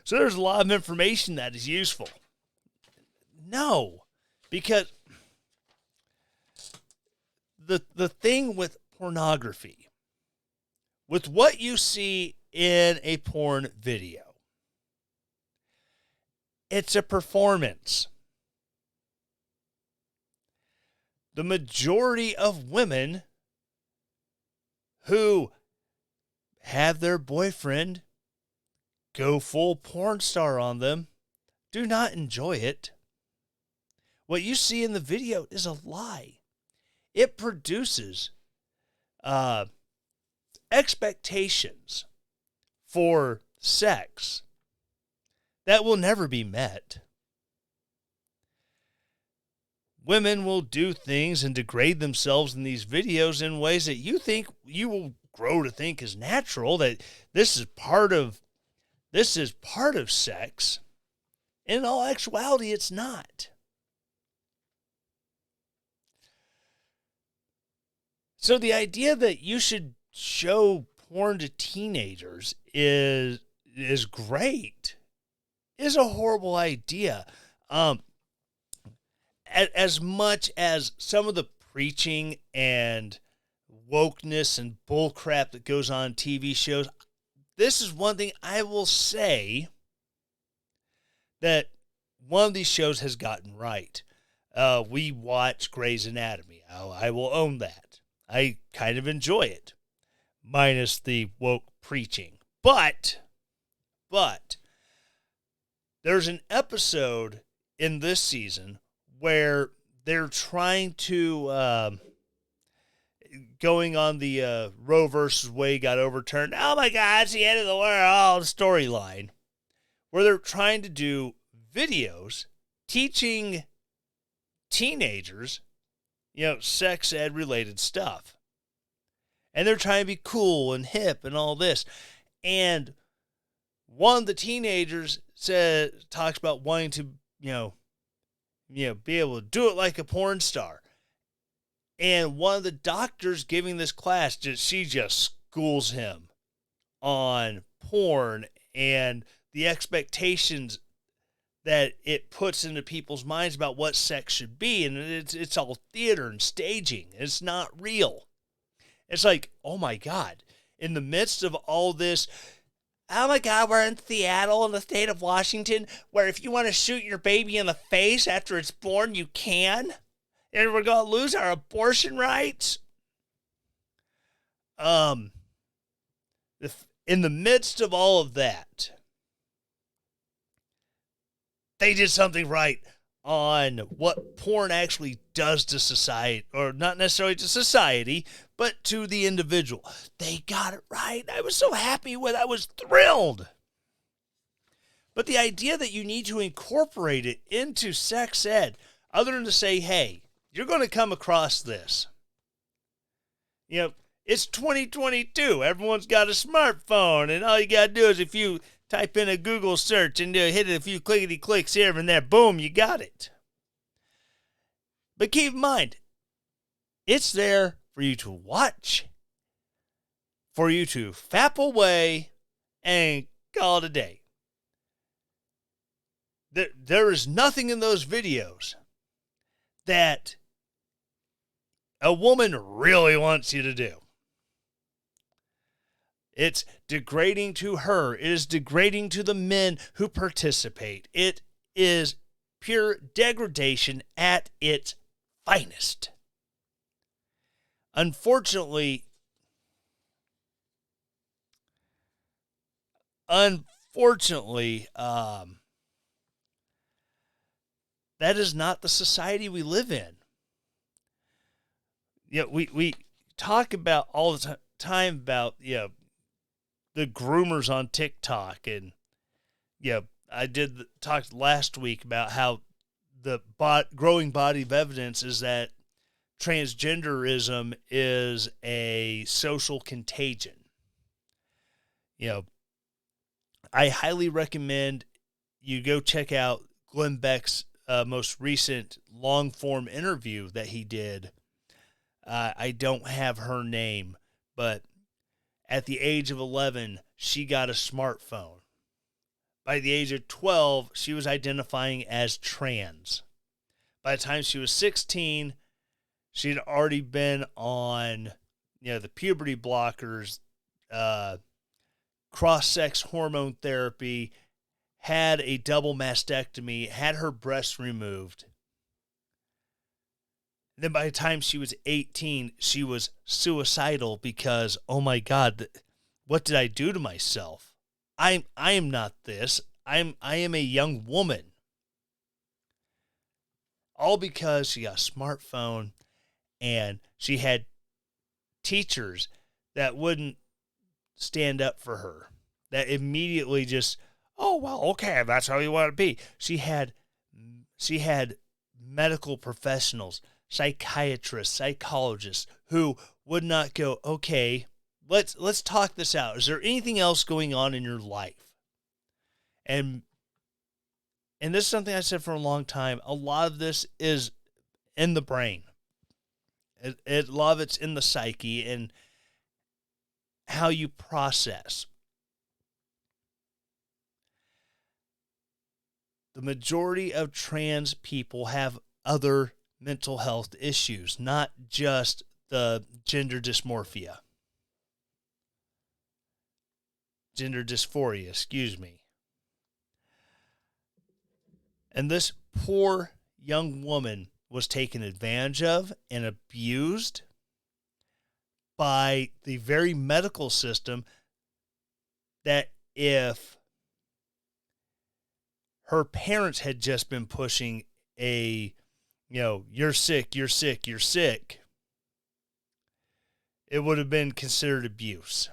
So there's a lot of information that is useful. No, because the thing with pornography, with what you see in a porn video, it's a performance. The majority of women who have their boyfriend go full porn star on them do not enjoy it. What you see in the video is a lie. It produces expectations for sex that will never be met. Women will do things and degrade themselves in these videos in ways that you think you will grow to think is natural, that this is part of This is part of sex. In all actuality, it's not. So the idea that you should show porn to teenagers is great. Is a horrible idea. As much as some of the preaching and wokeness and bullcrap that goes on TV shows, this is one thing I will say that one of these shows has gotten right. We watch Grey's Anatomy. I will own that. I kind of enjoy it, minus the woke preaching. But there's an episode in this season where they're trying to, going on the Roe versus Wade got overturned. Oh my God, it's the end of the world storyline, where they're trying to do videos teaching teenagers, sex ed related stuff. And they're trying to be cool and hip and all this. And one of the teenagers talks about wanting to, be able to do it like a porn star. And one of the doctors giving this class, she just schools him on porn and the expectations that it puts into people's minds about what sex should be. And it's all theater and staging. It's not real. It's like, oh my God, in the midst of all this, oh my God, we're in Seattle in the state of Washington, where if you want to shoot your baby in the face after it's born, you can. And we're going to lose our abortion rights. In the midst of all of that, they did something right on what porn actually does to society, or not necessarily to society, but to the individual. They got it right. I was so happy with it. I was thrilled. But the idea that you need to incorporate it into sex ed, other than to say, hey, you're going to come across this. It's 2022. Everyone's got a smartphone, and all you got to do is if you type in a Google search and hit a few clickety-clicks here and there, boom, you got it. But keep in mind, it's there for you to watch, for you to fap away, and call it a day. There is nothing in those videos that a woman really wants you to do. It's degrading to her. It is degrading to the men who participate. It is pure degradation at its finest. Unfortunately, that is not the society we live in. We talk about all the time about, the groomers on TikTok. And, I talked last week about how the growing body of evidence is that transgenderism is a social contagion. I highly recommend you go check out Glenn Beck's most recent long-form interview that he did. I don't have her name, but at the age of 11, she got a smartphone. By the age of 12, she was identifying as trans. By the time she was 16, she had already been on, the puberty blockers, cross-sex hormone therapy, had a double mastectomy, had her breasts removed. Then by the time she was 18, she was suicidal because, oh my God, what did I do to myself? I am not this. I am a young woman. All because she got a smartphone and she had teachers that wouldn't stand up for her. That immediately just, oh, well, okay, that's how you want to be. She had medical professionals, psychiatrists, psychologists who would not go, okay, let's talk this out. Is there anything else going on in your life? And this is something I said for a long time. A lot of this is in the brain. A lot of it's in the psyche and how you process. The majority of trans people have other mental health issues, not just the gender dysmorphia. Gender dysphoria, excuse me. And this poor young woman was taken advantage of and abused by the very medical system that if her parents had just been pushing you're sick, you're sick, you're sick, it would have been considered abuse.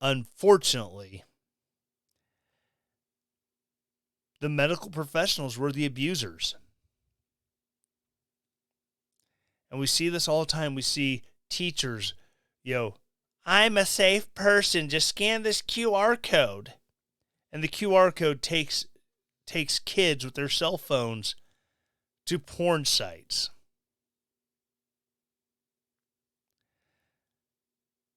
Unfortunately, the medical professionals were the abusers. And we see this all the time. We see teachers, I'm a safe person. Just scan this QR code. And the QR code takes kids with their cell phones to porn sites.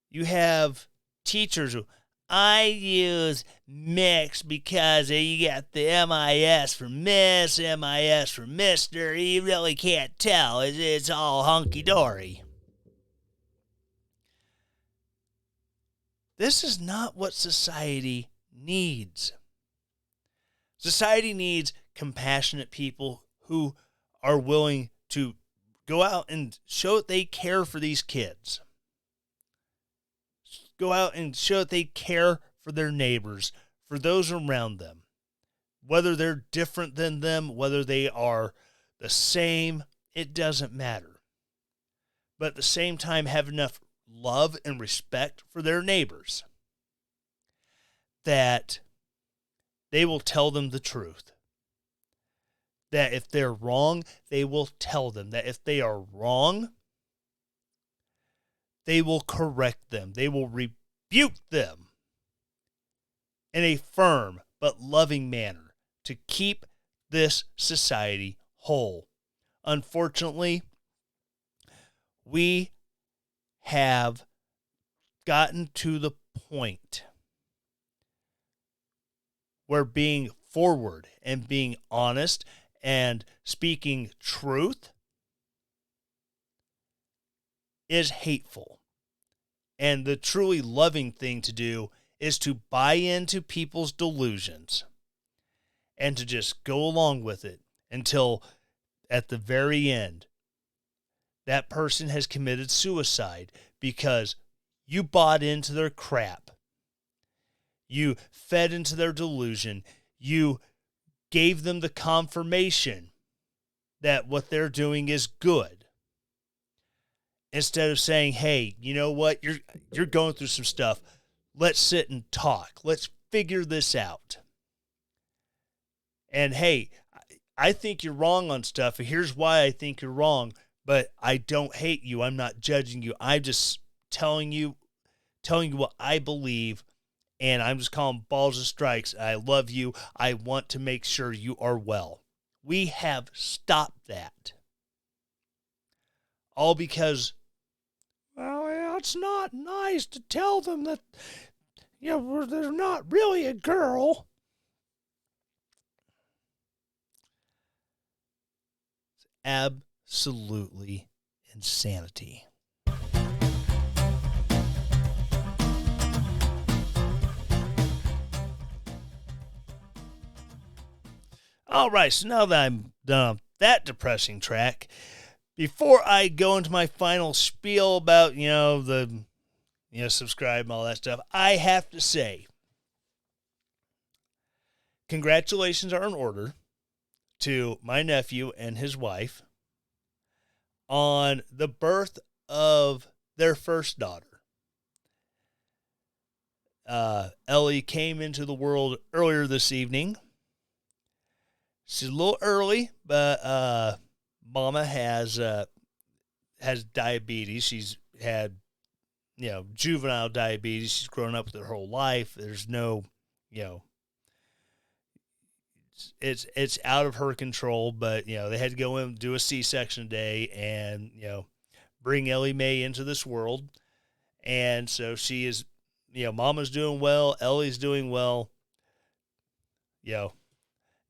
You have teachers who, I use mix because you got the MIS for Miss, MIS for Mister. You really can't tell. It's all hunky-dory. This is not what society needs. Society needs compassionate people who are willing to go out and show that they care for these kids. Go out and show that they care for their neighbors, for those around them. Whether they're different than them, whether they are the same, it doesn't matter. But at the same time, have enough love and respect for their neighbors that they will tell them the truth. That if they're wrong, they will tell them. That if they are wrong, they will correct them. They will rebuke them in a firm but loving manner to keep this society whole. Unfortunately, we have gotten to the point where being forward and being honest and speaking truth is hateful. And the truly loving thing to do is to buy into people's delusions and to just go along with it until at the very end, that person has committed suicide because you bought into their crap. You fed into their delusion. You gave them the confirmation that what they're doing is good. Instead of saying, hey, you know what? You're going through some stuff. Let's sit and talk. Let's figure this out. And hey, I think you're wrong on stuff. And here's why I think you're wrong. But I don't hate you. I'm not judging you. I'm just telling you what I believe. And I'm just calling balls and strikes. I love you. I want to make sure you are well. We have stopped that. All because, well, it's not nice to tell them that, they're not really a girl. It's absolutely insanity. All right, so now that I'm done on that depressing track, before I go into my final spiel about, subscribe and all that stuff, I have to say, congratulations are in order to my nephew and his wife on the birth of their first daughter. Ellie came into the world earlier this evening. She's a little early, but Mama has diabetes. She's had juvenile diabetes. She's grown up with her whole life. There's no, it's out of her control, but, they had to go in and do a C-section today and, bring Ellie Mae into this world. And so she is, Mama's doing well. Ellie's doing well.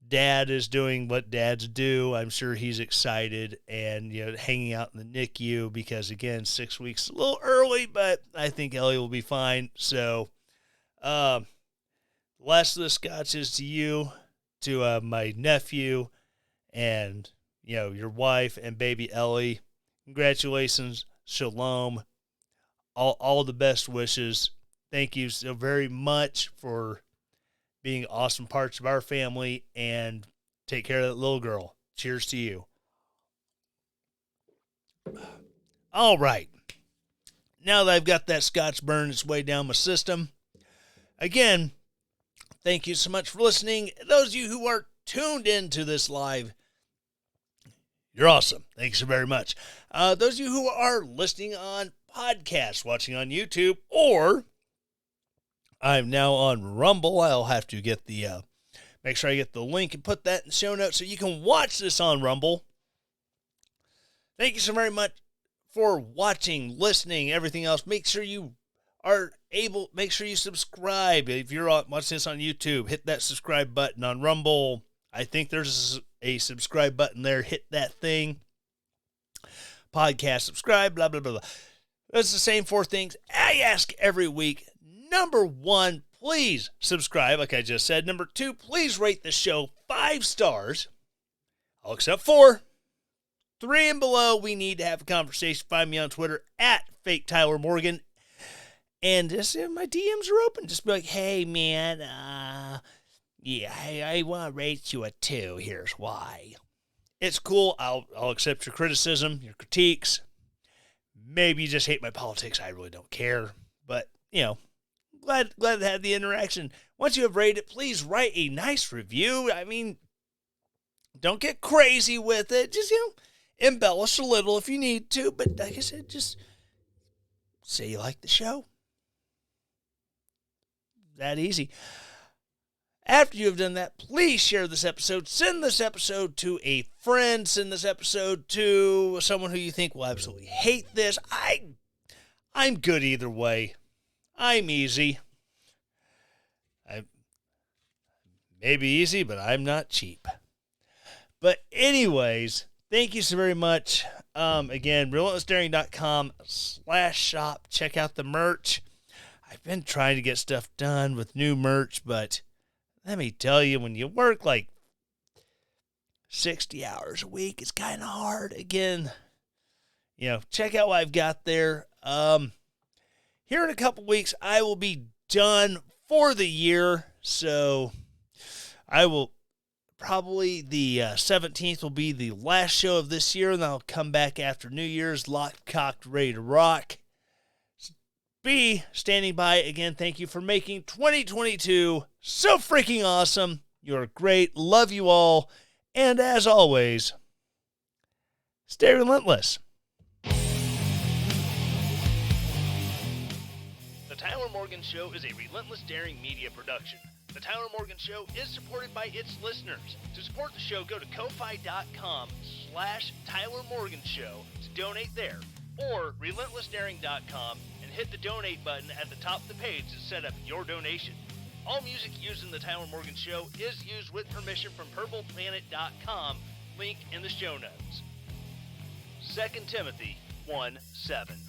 Dad is doing what dads do. I'm sure he's excited and, hanging out in the NICU because, again, 6 weeks, a little early, but I think Ellie will be fine. So, last of the scotch is to you, to my nephew, and, your wife and baby Ellie. Congratulations. Shalom. All the best wishes. Thank you so very much for being awesome parts of our family, and take care of that little girl. Cheers to you. All right. Now that I've got that scotch burned its way down my system, again, thank you so much for listening. Those of you who are tuned into this live, you're awesome. Thanks so very much. Those of you who are listening on podcasts, watching on YouTube, or I'm now on Rumble. I'll have to get make sure I get the link and put that in the show notes so you can watch this on Rumble. Thank you so very much for watching, listening, everything else. Make sure you subscribe. If you're watching this on YouTube, hit that subscribe button. On Rumble, I think there's a subscribe button there. Hit that thing. Podcast, subscribe, blah, blah, blah, blah. That's the same 4 things I ask every week. Number 1, please subscribe, like I just said. Number 2, please rate the show 5 stars. I'll accept 4. 3 and below, we need to have a conversation. Find me on Twitter at FakeTylerMorgan. And just, my DMs are open. Just be like, hey, man, I want to rate you a 2. Here's why. It's cool. I'll accept your criticism, your critiques. Maybe you just hate my politics. I really don't care. But, glad to have the interaction. Once you have rated it, please write a nice review. I mean, don't get crazy with it. Just, embellish a little if you need to. But like I said, just say you like the show. That easy. After you have done that, please share this episode. Send this episode to a friend. Send this episode to someone who you think will absolutely hate this. I'm good either way. I'm easy. I may be easy, but I'm not cheap. But anyways, thank you so very much. Again, relentlessdaring.com/shop. Check out the merch. I've been trying to get stuff done with new merch, but let me tell you, when you work like 60 hours a week, it's kind of hard. Again, check out what I've got there. Here in a couple weeks, I will be done for the year. So I will probably the 17th will be the last show of this year. And I'll come back after New Year's, locked, cocked, ready to rock. Be standing by. Again, thank you for making 2022 so freaking awesome. You're great. Love you all. And as always, stay relentless. The Tyler Morgan Show is a Relentless Daring media production. The Tyler Morgan Show is supported by its listeners. To support the show, go to ko-fi.com/Tyler Morgan Show to donate there, or relentlessdaring.com and hit the donate button at the top of the page to set up your donation. All music used in the Tyler Morgan Show is used with permission from purpleplanet.com, link in the show notes. 2 Timothy 1:7.